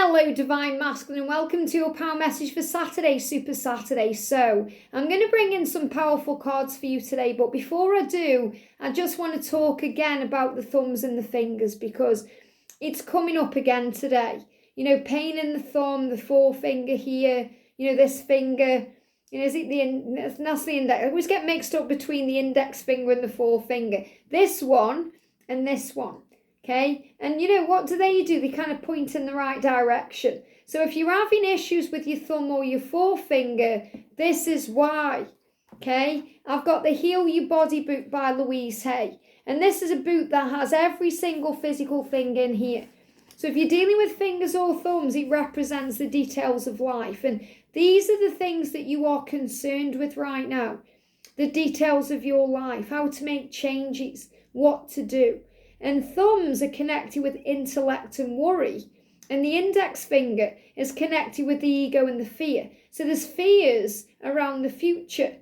Hello Divine Masculine and welcome to your power message for Saturday, Super Saturday. So I'm going to bring in some powerful cards for you today, but before I do, I just want to talk again about the thumbs and the fingers because it's coming up again today. You know, pain in the thumb, the forefinger here, you know, this finger, you know, that's the index. I always get mixed up between the index finger and the forefinger. This one and this one. Okay, and you know, what do? They kind of point in the right direction. So if you're having issues with your thumb or your forefinger, this is why. Okay, I've got the Heal Your Body book by Louise, and this is a book that has every single physical thing in here. So if you're dealing with fingers or thumbs, it represents the details of life, and these are the things that you are concerned with right now. The details of your life, how to make changes, what to do. And thumbs are connected with intellect and worry. And the index finger is connected with the ego and the fear. So there's fears around the future.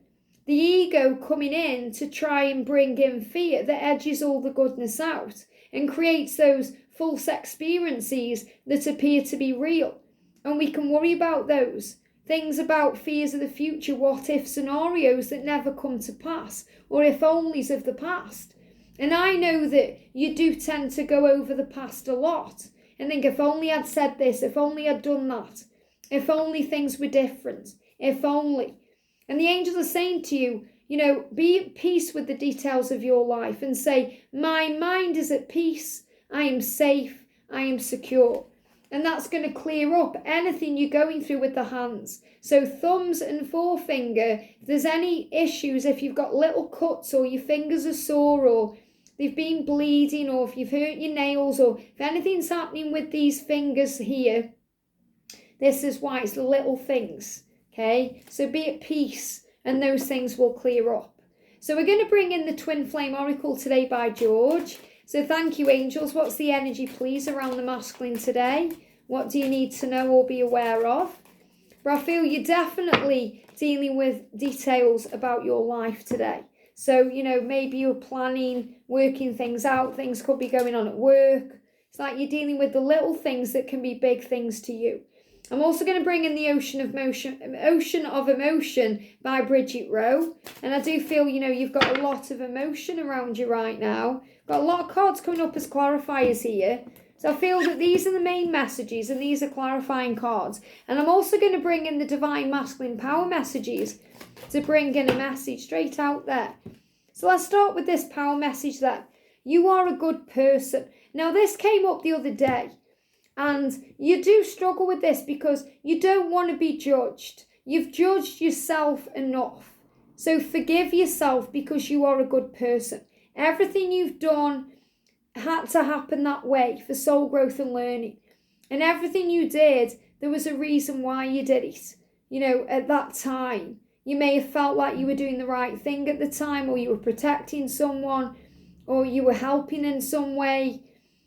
The ego coming in to try and bring in fear that edges all the goodness out and creates those false experiences that appear to be real. And we can worry about those. Things about fears of the future, what if scenarios that never come to pass, or if onlys of the past. And I know that you do tend to go over the past a lot and think, if only I'd said this, if only I'd done that, if only things were different, if only. And the angels are saying to you, you know, be at peace with the details of your life and say, my mind is at peace, I am safe, I am secure. And that's going to clear up anything you're going through with the hands. So thumbs and forefinger, if there's any issues, if you've got little cuts or your fingers are sore or they've been bleeding, or if you've hurt your nails, or if anything's happening with these fingers here, this is why. It's the little things, okay? So be at peace and those things will clear up. So we're going to bring in the Twin Flame Oracle today by George. So thank you, angels. What's the energy, please, around the masculine today? What do you need to know or be aware of? But I feel you're definitely dealing with details about your life today. So, you know, maybe you're planning, working things out. Things could be going on at work. It's like you're dealing with the little things that can be big things to you. I'm also going to bring in the Ocean of Emotion by Bridget. And I do feel, you know, you've got a lot of emotion around you right now. Got a lot of cards coming up as clarifiers here. So I feel that these are the main messages and these are clarifying cards. And I'm also going to bring in the Divine Masculine Power messages to bring in a message straight out there. So let's start with this power message that you are a good person. Now this came up the other day and you do struggle with this because you don't want to be judged. You've judged yourself enough. So forgive yourself because you are a good person. Everything you've done had to happen that way for soul growth and learning. And everything you did, there was a reason why you did it. You know, at that time, you may have felt like you were doing the right thing at the time, or you were protecting someone, or you were helping in some way,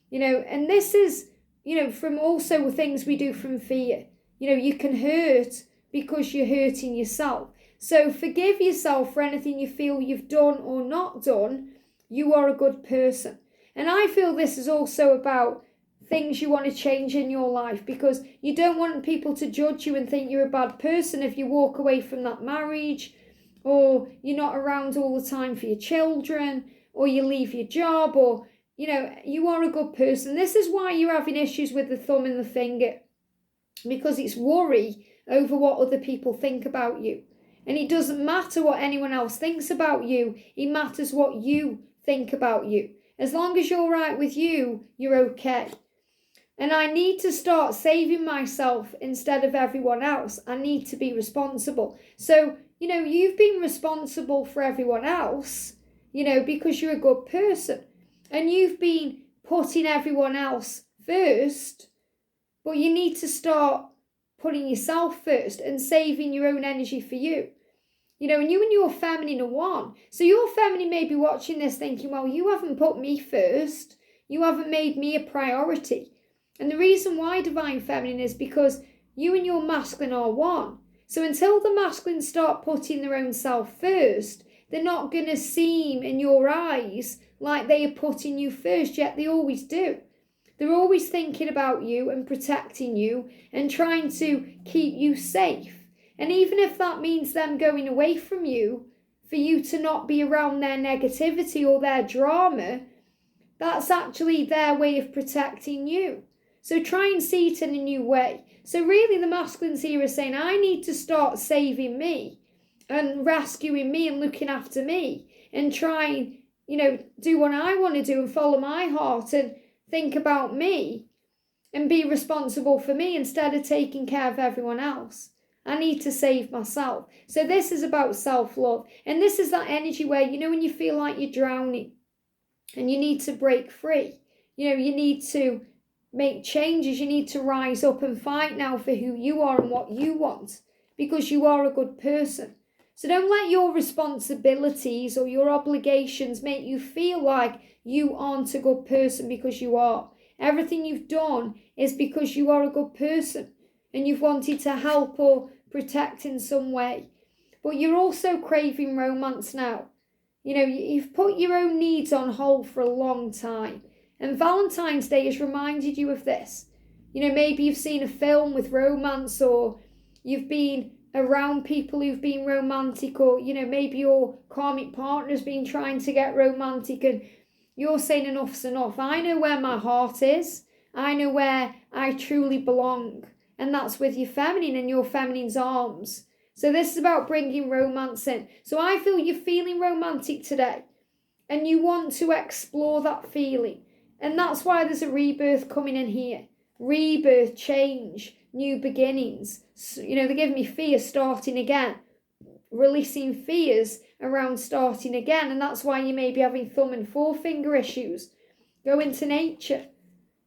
you know, and this is, you know, from also things we do from fear. You know, you can hurt because you're hurting yourself. So forgive yourself for anything you feel you've done or not done. You are a good person. And I feel this is also about things you want to change in your life because you don't want people to judge you and think you're a bad person if you walk away from that marriage, or you're not around all the time for your children, or you leave your job, or, you know, you are a good person. This is why you're having issues with the thumb and the finger, because it's worry over what other people think about you. And it doesn't matter what anyone else thinks about you. It matters what you think about you. As long as you're right with you, you're okay. And I need to start saving myself instead of everyone else. I need to be responsible. So, you know, you've been responsible for everyone else, you know, because you're a good person. And you've been putting everyone else first. But you need to start putting yourself first and saving your own energy for you. You know, and your feminine are one. So your feminine may be watching this thinking, well, you haven't put me first. You haven't made me a priority. And the reason why Divine Feminine is because you and your masculine are one. So until the masculines start putting their own self first, they're not going to seem in your eyes like they are putting you first, yet they always do. They're always thinking about you and protecting you and trying to keep you safe. And even if that means them going away from you, for you to not be around their negativity or their drama, that's actually their way of protecting you. So try and see it in a new way. So really the masculines here are saying, I need to start saving me and rescuing me and looking after me and try and, do what I want to do and follow my heart and think about me and be responsible for me instead of taking care of everyone else. I need to save myself. So this is about self-love. And this is that energy where, when you feel like you're drowning and you need to break free, you need to make changes, you need to rise up and fight now for who you are and what you want, because you are a good person. So don't let your responsibilities or your obligations make you feel like you aren't a good person, because you are. Everything you've done is because you are a good person and you've wanted to help or protect in some way. But you're also craving romance now. You've put your own needs on hold for a long time. And Valentine's Day has reminded you of this. Maybe you've seen a film with romance, or you've been around people who've been romantic, or, maybe your karmic partner's been trying to get romantic and you're saying enough's enough. I know where my heart is. I know where I truly belong. And that's with your feminine and your feminine's arms. So this is about bringing romance in. So I feel you're feeling romantic today and you want to explore that feeling. And that's why there's a rebirth coming in here. Rebirth, change, new beginnings. So, they're giving me fear starting again. Releasing fears around starting again. And that's why you may be having thumb and forefinger issues. Go into nature.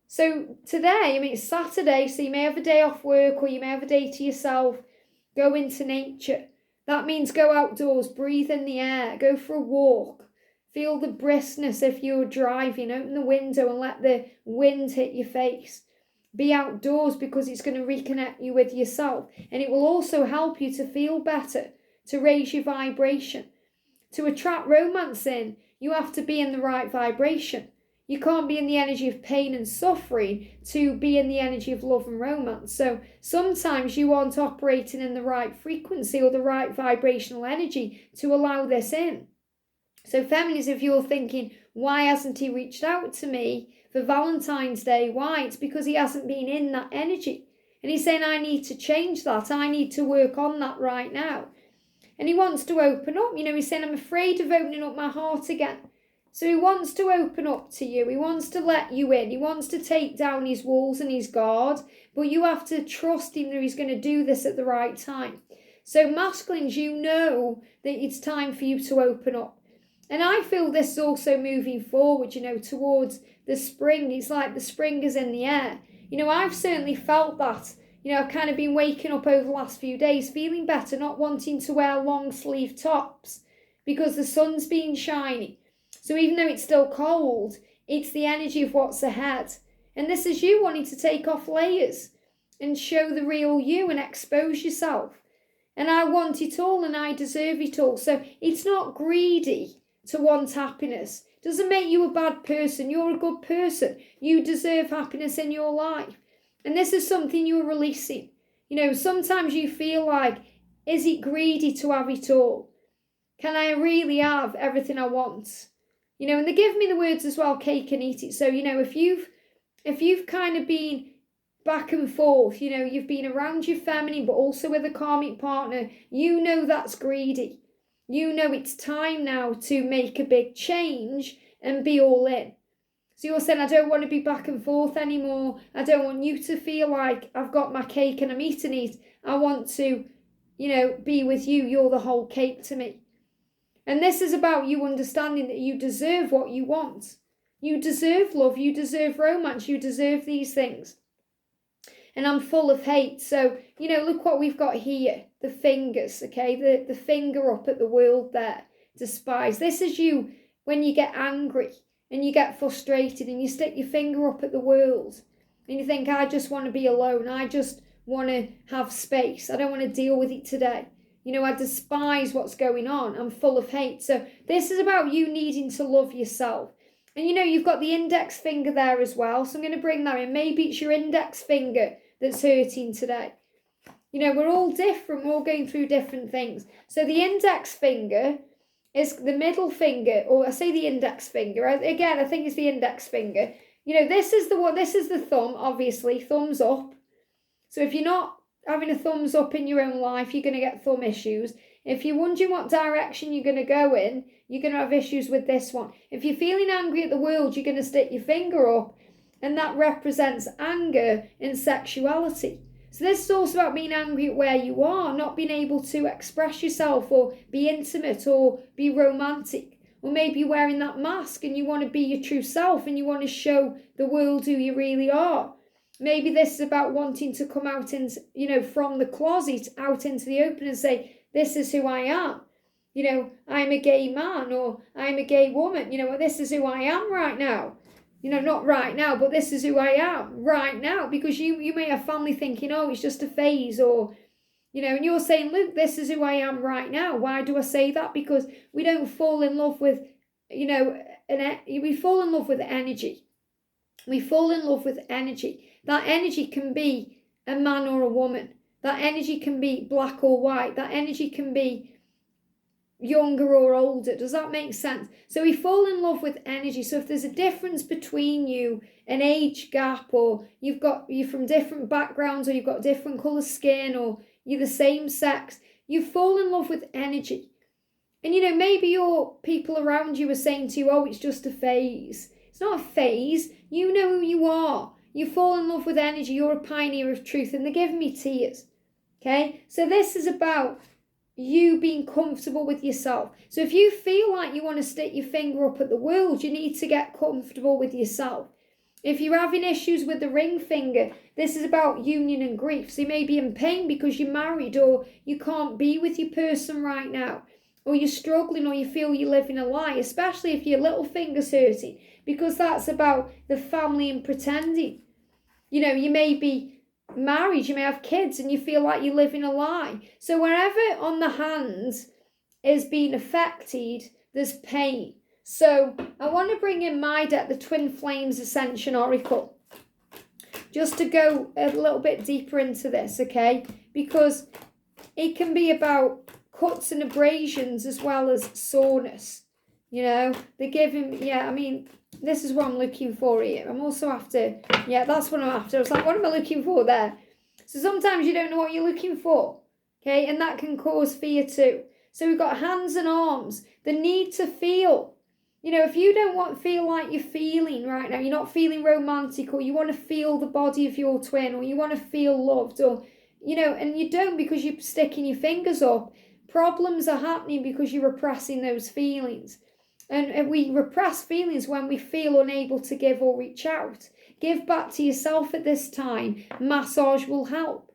So today, it's Saturday, so you may have a day off work or you may have a day to yourself. Go into nature. That means go outdoors, breathe in the air, go for a walk. Feel the briskness if you're driving. Open the window and let the wind hit your face. Be outdoors, because it's going to reconnect you with yourself. And it will also help you to feel better, to raise your vibration. To attract romance in, you have to be in the right vibration. You can't be in the energy of pain and suffering to be in the energy of love and romance. So sometimes you aren't operating in the right frequency or the right vibrational energy to allow this in. So feminists, if you're thinking, why hasn't he reached out to me for Valentine's Day? Why? It's because he hasn't been in that energy. And he's saying, I need to change that. I need to work on that right now. And he wants to open up. He's saying, I'm afraid of opening up my heart again. So he wants to open up to you. He wants to let you in. He wants to take down his walls and his guard. But you have to trust him that he's going to do this at the right time. So masculines, you know that it's time for you to open up. And I feel this is also moving forward, towards the spring. It's like the spring is in the air. I've certainly felt that. I've kind of been waking up over the last few days, feeling better, not wanting to wear long sleeve tops because the sun's been shining. So even though it's still cold, it's the energy of what's ahead. And this is you wanting to take off layers and show the real you and expose yourself. And I want it all and I deserve it all. So it's not greedy to want happiness. It doesn't make you a bad person. You're a good person. You deserve happiness in your life. And this is something you're releasing. Sometimes you feel like, is it greedy to have it all? Can I really have everything I want? And they give me the words as well, cake and eat it. So, if you've kind of been back and forth, you've been around your feminine, but also with a karmic partner, that's greedy. It's time now to make a big change and be all in. So you're saying, I don't want to be back and forth anymore. I don't want you to feel like I've got my cake and I'm eating it. I want to, be with you. You're the whole cake to me. And this is about you understanding that you deserve what you want. You deserve love. You deserve romance. You deserve these things. And I'm full of hate. So, look what we've got here. The fingers, okay? The finger up at the world there. Despise. This is you when you get angry and you get frustrated and you stick your finger up at the world. And you think, I just want to be alone. I just want to have space. I don't want to deal with it today. I despise what's going on. I'm full of hate. So this is about you needing to love yourself. And you've got the index finger there as well. So I'm going to bring that in. Maybe it's your index finger that's hurting today. We're all different. We're all going through different things. So the index finger is the middle finger, or I say the index finger. Again, I think it's the index finger. This is the one. This is the thumb, obviously. Thumbs up. So if you're not having a thumbs up in your own life, you're going to get thumb issues. If you're wondering what direction you're going to go in, you're going to have issues with this one. If you're feeling angry at the world, you're going to stick your finger up, and that represents anger in sexuality. So this is also about being angry at where you are, not being able to express yourself or be intimate or be romantic. Or maybe you're wearing that mask and you want to be your true self and you want to show the world who you really are. Maybe this is about wanting to come out from the closet out into the open and say, this is who I am. I'm a gay man or I'm a gay woman. This is who I am right now. Not right now, but this is who I am right now. Because you may have family thinking, oh, it's just a phase, or, and you're saying, look, this is who I am right now. Why do I say that? Because we don't fall in love with, we fall in love with energy. We fall in love with energy. That energy can be a man or a woman. That energy can be black or white. That energy can be younger or older. Does that make sense? So we fall in love with energy. So if there's a difference between you, an age gap, or you're from different backgrounds, or you've got different colour skin, or you're the same sex, you fall in love with energy. And maybe your people around you are saying to you, oh, it's just a phase. It's not a phase. You know who you are. You fall in love with energy. You're a pioneer of truth. And they're giving me tears. Okay? So this is about you being comfortable with yourself. So if you feel like you want to stick your finger up at the world, you need to get comfortable with yourself. If you're having issues with the ring finger, this is about union and grief. So you may be in pain because you're married, or you can't be with your person right now, or you're struggling, or you feel you're living a lie, especially if your little finger's hurting, because that's about the family and pretending. You may be married, you may have kids, and you feel like you're living a lie. So wherever on the hands is being affected, there's pain. So I want to bring in my deck, the Twin Flames Ascension Oracle, just to go a little bit deeper into this, okay? Because it can be about cuts and abrasions as well as soreness. They're giving, this is what I'm looking for here. I'm also after, that's what I'm after. I was like, what am I looking for there? So sometimes you don't know what you're looking for, okay? And that can cause fear too. So we've got hands and arms, the need to feel. If you don't feel like you're feeling right now, you're not feeling romantic, or you want to feel the body of your twin, or you want to feel loved, or, and you don't because you're sticking your fingers up, problems are happening because you're repressing those feelings. And we repress feelings when we feel unable to give or reach out. Give back to yourself at this time. Massage will help.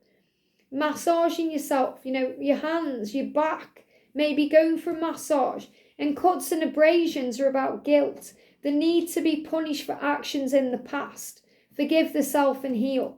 Massaging yourself, your hands, your back, maybe going for a massage. And cuts and abrasions are about guilt, the need to be punished for actions in the past. Forgive the self and heal.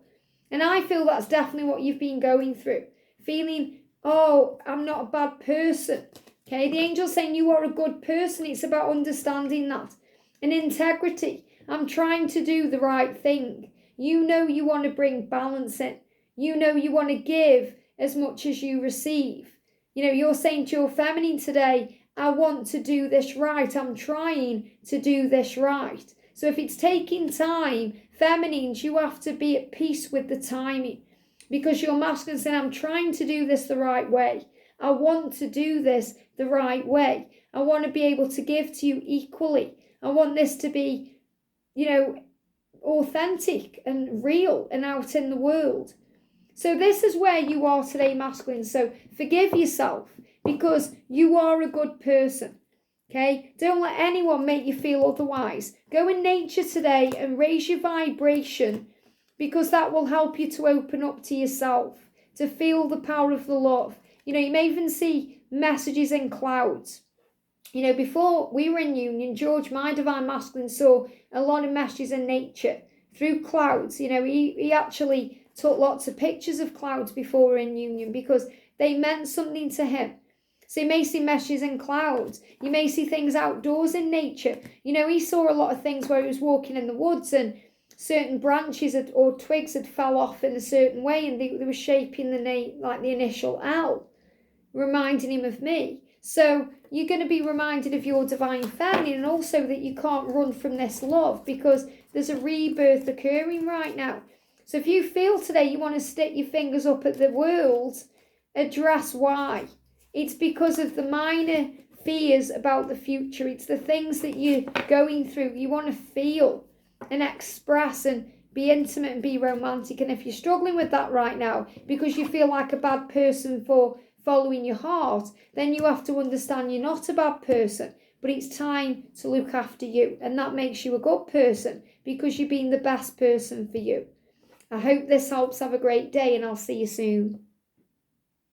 And I feel that's definitely what you've been going through. Feeling, oh, I'm not a bad person. Okay, the angel's saying you are a good person. It's about understanding that. And integrity. I'm trying to do the right thing. You want to bring balance in. You want to give as much as you receive. You're saying to your feminine today, I want to do this right. I'm trying to do this right. So if it's taking time, feminines, you have to be at peace with the timing. Because your masculine saying, I'm trying to do this the right way. I want to do this the right way. I want to be able to give to you equally. I want this to be, authentic and real and out in the world. So this is where you are today, masculine. So forgive yourself because you are a good person. Okay? Don't let anyone make you feel otherwise. Go in nature today and raise your vibration, because that will help you to open up to yourself, to feel the power of the love. You may even see messages in clouds. Before we were in union, George, my divine masculine, saw a lot of messages in nature through clouds. He actually took lots of pictures of clouds before we were in union because they meant something to him. So you may see meshes and clouds. You may see things outdoors in nature. You know, he saw a lot of things where he was walking in the woods and certain branches or twigs had fell off in a certain way, and they were shaping the name like the initial L, reminding him of me. So you're going to be reminded of your divine feminine, and also that you can't run from this love because there's a rebirth occurring right now. So if you feel today you want to stick your fingers up at the world, address why. It's because of the minor fears about the future. It's the things that you're going through. You want to feel and express and be intimate and be romantic. And if you're struggling with that right now because you feel like a bad person for following your heart, then you have to understand you're not a bad person, but it's time to look after you. And that makes you a good person because you're being the best person for you. I hope this helps. Have a great day, and I'll see you soon.